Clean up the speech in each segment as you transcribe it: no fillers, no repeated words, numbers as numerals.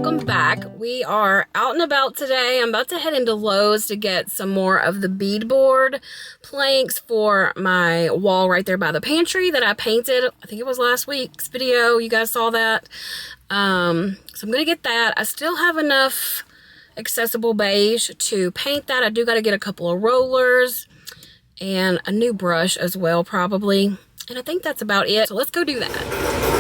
welcome back. We are out and about today. I'm about to head into Lowe's to get some more of the beadboard planks for my wall right there by the pantry that I painted. I think it was last week's video. You guys saw that. So I'm gonna get that. I still have enough accessible beige to paint that. I do got to get a couple of rollers and a new brush as well, probably. And I think that's about it. So let's go do that.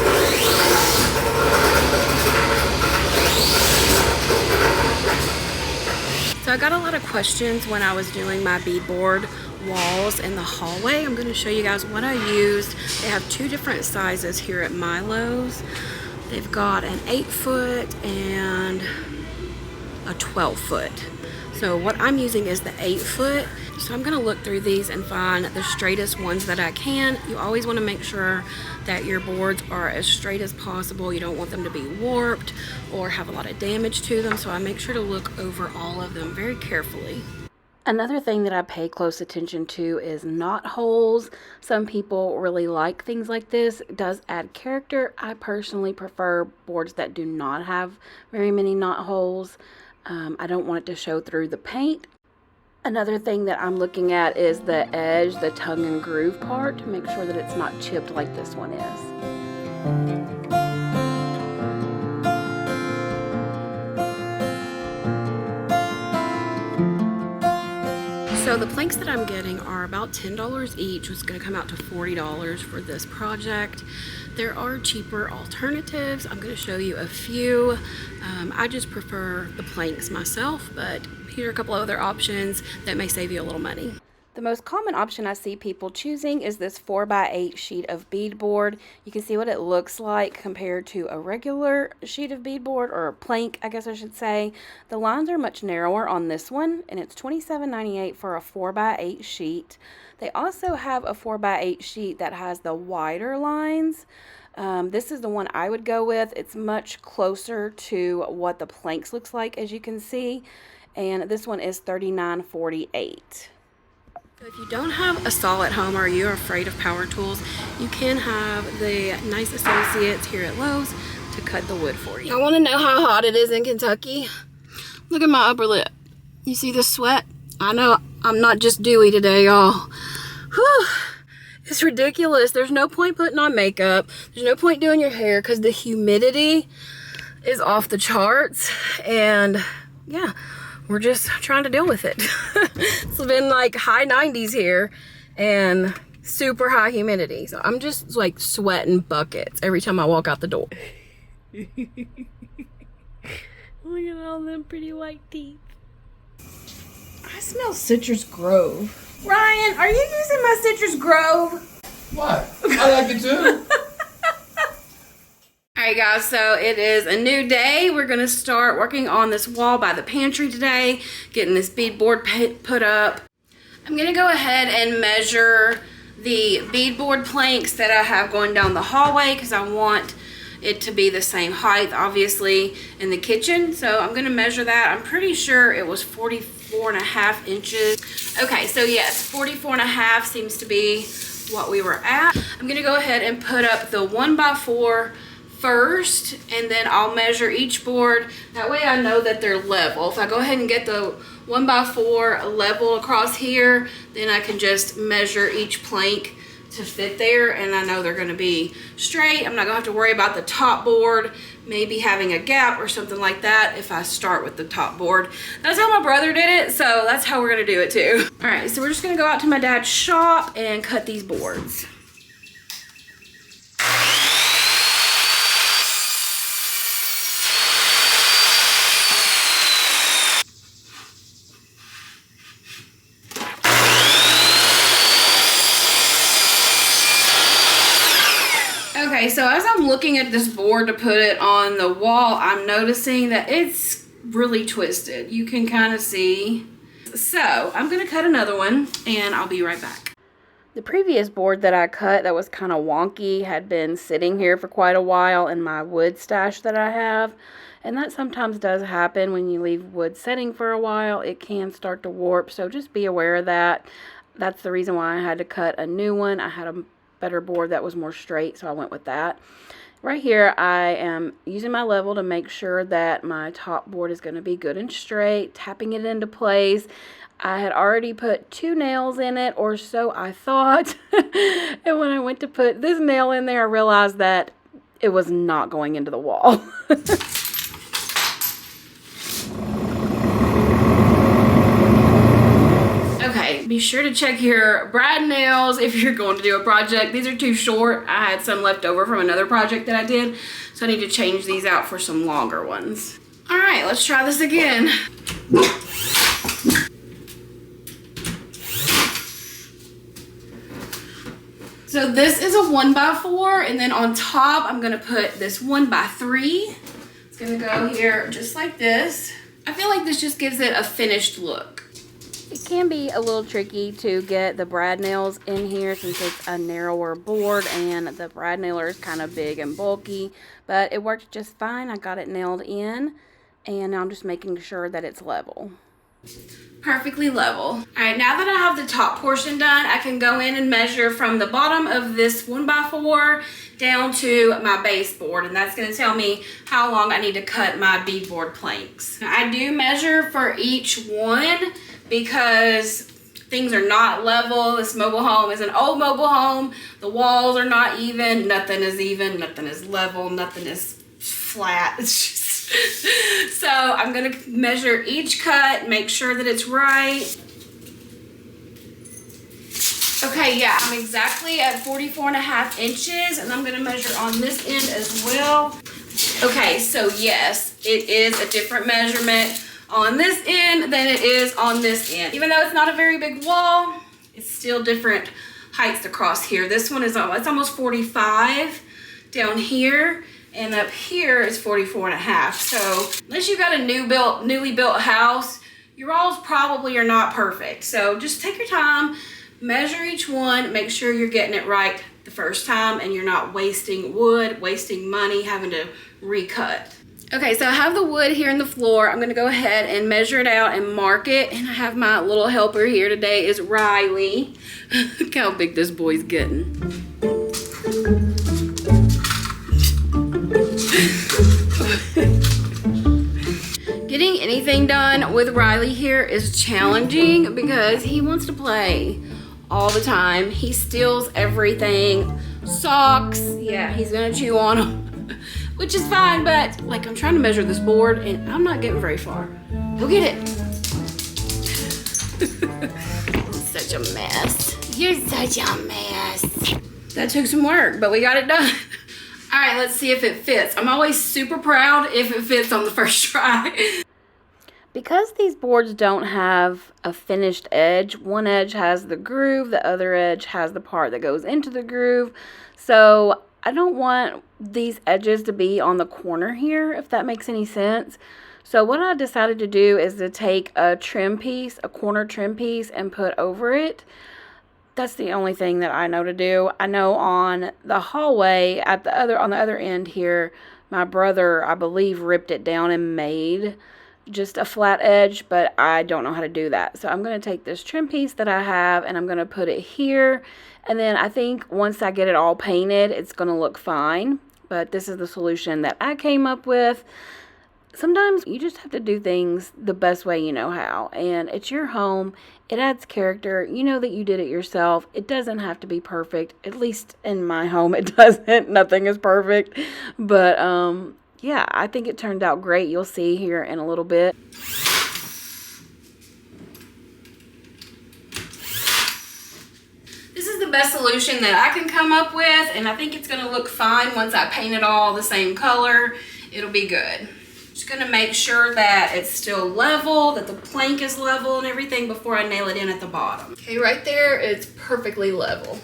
So I got a lot of questions when I was doing my beadboard walls in the hallway. I'm going to show you guys what I used. They have two different sizes here at my Lowe's. They've got an 8-foot and a 12-foot. So what I'm using is the 8-foot. So I'm going to look through these and find the straightest ones that I can. You always want to make sure that your boards are as straight as possible. You don't want them to be warped or have a lot of damage to them. So I make sure to look over all of them very carefully. Another thing that I pay close attention to is knot holes. Some people really like things like this. It does add character. I personally prefer boards that do not have very many knot holes. I don't want it to show through the paint. Another thing that I'm looking at is the edge, the tongue and groove part, to make sure that it's not chipped like this one is. So the planks that I'm getting are about $10 each, which is going to come out to $40 for this project. There are cheaper alternatives. I'm going to show you a few. I just prefer the planks myself, but here are a couple of other options that may save you a little money. The most common option I see people choosing is this 4x8 sheet of beadboard. You can see what it looks like compared to a regular sheet of beadboard, or a plank, I guess I should say. The lines are much narrower on this one, and it's $27.98 for a 4x8 sheet. They also have a 4x8 sheet that has the wider lines. This is the one I would go with. It's much closer to what the planks looks like, as you can see, and this one is $39.48. So if you don't have a saw at home or you're afraid of power tools, you can have the nice associates here at Lowe's to cut the wood for you. I want to know how hot it is in Kentucky. Look at my upper lip. You see the sweat? I know I'm not just dewy today, y'all. Whew. It's ridiculous. There's no point putting on makeup. There's no point doing your hair because the humidity is off the charts. And yeah, we're just trying to deal with it. It's been like high 90s here and super high humidity. So I'm just like sweating buckets every time I walk out the door. Look at all them pretty white teeth. I smell Citrus Grove. Ryan, are you using my Citrus Grove? What? I like it too. Alright guys, so it is a new day. We're going to start working on this wall by the pantry today, getting this beadboard put up. I'm going to go ahead and measure the beadboard planks that I have going down the hallway because I want it to be the same height, obviously, in the kitchen. So I'm going to measure that. I'm pretty sure it was 44.5 inches. Okay, so yes, 44.5 seems to be what we were at. I'm going to go ahead and put up the 1x4 first, and then I'll measure each board. That way I know that they're level. If I go ahead and get the 1x4 level across here, then I can just measure each plank to fit there, and I know they're going to be straight. I'm not going to have to worry about the top board maybe having a gap or something like that if I start with the top board. That's how my brother did it, so that's how we're going to do it too. All right, so we're just going to go out to my dad's shop and cut these boards. Okay, so as I'm looking at this board to put it on the wall, I'm noticing that it's really twisted. You can kind of see. So I'm going to cut another one and I'll be right back. The previous board that I cut that was kind of wonky had been sitting here for quite a while in my wood stash that I have. And that sometimes does happen when you leave wood setting for a while. It can start to warp, so just be aware of that. That's the reason why I had to cut a new one. I had a better board that was more straight, so I went with that. Right here, I am using my level to make sure that my top board is going to be good and straight, tapping it into place. I had already put 2 nails in it, or so I thought. And when I went to put this nail in there, I realized that it was not going into the wall. Okay, be sure to check your brad nails if you're going to do a project. These are too short. I had some left over from another project that I did, so I need to change these out for some longer ones. All right, let's try this again. So this is a 1x4, and then on top, I'm gonna put this 1x3. It's gonna go here just like this. I feel like this just gives it a finished look. It can be a little tricky to get the brad nails in here since it's a narrower board and the brad nailer is kind of big and bulky, but it worked just fine. I got it nailed in, and now I'm just making sure that it's level. Perfectly level. All right, now that I have the top portion done, I can go in and measure from the bottom of this 1x4 down to my baseboard, and that's gonna tell me how long I need to cut my beadboard planks. I do measure for each one because things are not level. This mobile home is an old mobile home. The walls are not even, nothing is level, nothing is flat. It's just so I'm gonna measure each cut, make sure that it's right. Okay, yeah, I'm exactly at 44.5 inches, and I'm gonna measure on this end as well. Okay, so yes, it is a different measurement on this end than it is on this end. Even though it's not a very big wall, it's still different heights across here. This one is, it's almost 45 down here. And up here is 44.5. So unless you got a newly built house, your walls probably are not perfect. So just take your time, measure each one, make sure you're getting it right the first time and you're not wasting wood, wasting money, having to recut. Okay, so I have the wood here in the floor. I'm gonna go ahead and measure it out and mark it. And I have my little helper here today is Riley. Look how big this boy's getting. Getting anything done with Riley here is challenging because he wants to play all the time. He steals everything. Socks, yeah, he's gonna chew on them, which is fine, but like I'm trying to measure this board and I'm not getting very far. Go get it. Such a mess. You're such a mess. That took some work, but we got it done. All right, let's see if it fits. I'm always super proud if it fits on the first try. Because these boards don't have a finished edge, one edge has the groove, the other edge has the part that goes into the groove. So I don't want these edges to be on the corner here, if that makes any sense. So what I decided to do is to take a trim piece, a corner trim piece, and put over it. That's the only thing that I know to do. I know on the hallway on the other end here, my brother, I believe, ripped it down and made just a flat edge, but I don't know how to do that. So I'm going to take this trim piece that I have and I'm going to put it here. And then I think once I get it all painted, it's going to look fine. But this is the solution that I came up with. Sometimes you just have to do things the best way you know how, and it's your home. It adds character. You know that you did it yourself. It doesn't have to be perfect. At least in my home, it doesn't. Nothing is perfect. But yeah, I think it turned out great. You'll see here in a little bit. This is the best solution that I can come up with, and I think it's going to look fine once I paint it all the same color. It'll be good. Just gonna make sure that it's still level, that the plank is level and everything before I nail it in at the bottom. Okay, right there, it's perfectly level.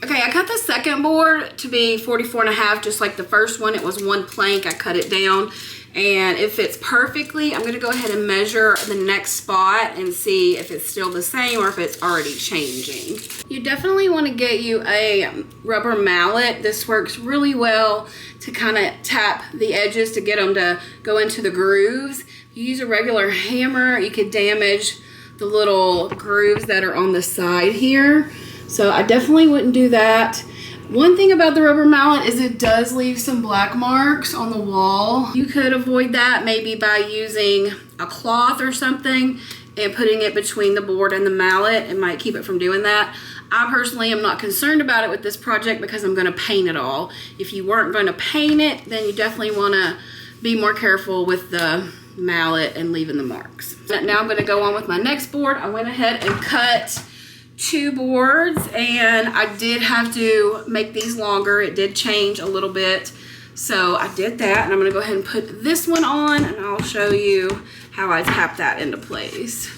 Okay, I cut the second board to be 44.5, just like the first one. It was one plank, I cut it down. And it fits perfectly. I'm gonna go ahead and measure the next spot and see if it's still the same or if it's already changing. You definitely wanna get you a rubber mallet. This works really well to kind of tap the edges to get them to go into the grooves. you use a regular hammer, you could damage the little grooves that are on the side here. So I definitely wouldn't do that. One thing about the rubber mallet is it does leave some black marks on the wall. You could avoid that maybe by using a cloth or something and putting it between the board and the mallet. It might keep it from doing that. I personally am not concerned about it with this project because I'm gonna paint it all. If you weren't gonna paint it, then you definitely wanna be more careful with the mallet and leaving the marks. Now I'm gonna go on with my next board. I went ahead and cut 2 boards, and I did have to make these longer. It did change a little bit, so I did that, and I'm gonna go ahead and put this one on, and I'll show you how I tap that into place.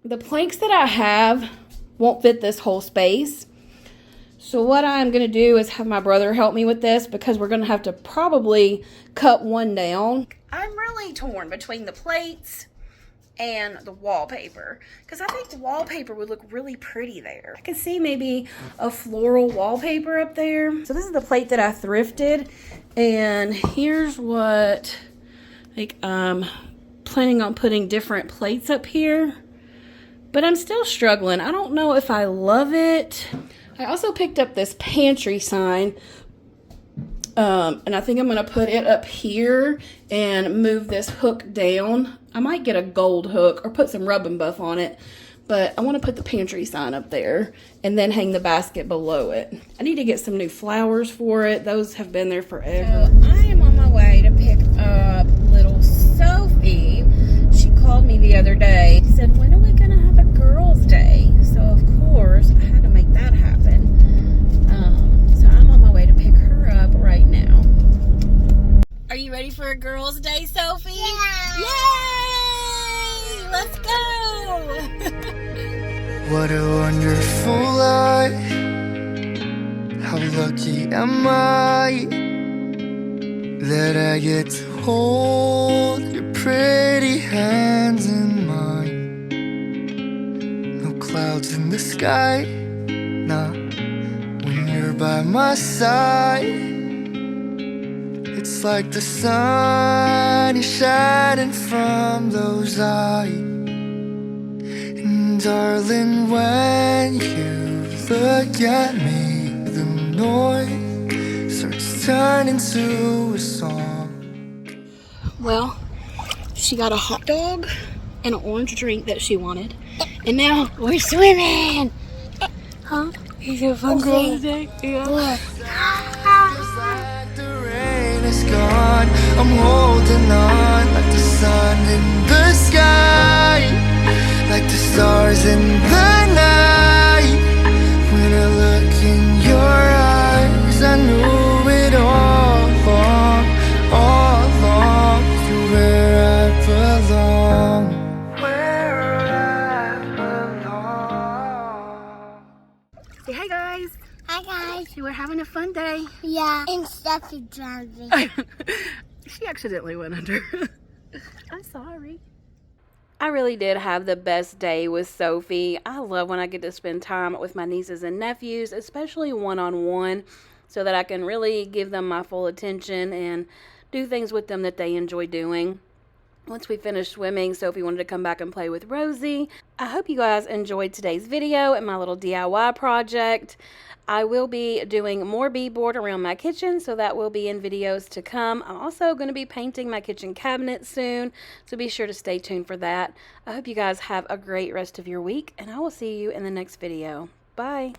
The planks that I have won't fit this whole space. So what I'm going to do is have my brother help me with this because we're going to have to probably cut one down. I'm really torn between the plates and the wallpaper because I think the wallpaper would look really pretty there. I can see maybe a floral wallpaper up there. So this is the plate that I thrifted, and here's what, like, planning on putting different plates up here. But I'm still struggling. I don't know if I love it. I also picked up this pantry sign. And I think I'm going to put it up here and move this hook down. I might get a gold hook or put some rub and buff on it. But I want to put the pantry sign up there and then hang the basket below it. I need to get some new flowers for it. Those have been there forever. So I am on my way to pick up little Sophie. She called me the other day. She said, when are we going to have a girls' day? So, of course, I had to make that happen. So I'm on my way to pick her up right now. Are you ready for a girls' day, Sophie? Yeah! Yay! Let's go! What a wonderful life. How lucky am I that I get to hold your pretty hands in mine. No clouds in the sky, nah, when you're by my side. It's like the sun is shining from those eyes. And darling, when you look at me, the noise starts turning to a song. Well, she got a hot dog and an orange drink that she wanted. And now we're swimming. Huh? Is it a fun girls' day? Yeah. Just like the rain is gone, I'm holding on like the sun in the sky, like the stars in the night. When I look in your eyes, I knew it all along. You're where I belong. Where I belong. Say hi, guys. Hi guys. We're having a fun day. Yeah, and Steffi driving. She accidentally went under. I'm sorry. I really did have the best day with Sophie. I love when I get to spend time with my nieces and nephews, especially one-on-one, so that I can really give them my full attention and do things with them that they enjoy doing. Once we finished swimming, Sophie wanted to come back and play with Rosie. I hope you guys enjoyed today's video and my little DIY project. I will be doing more beadboard around my kitchen, so that will be in videos to come. I'm also going to be painting my kitchen cabinet soon, so be sure to stay tuned for that. I hope you guys have a great rest of your week, and I will see you in the next video. Bye.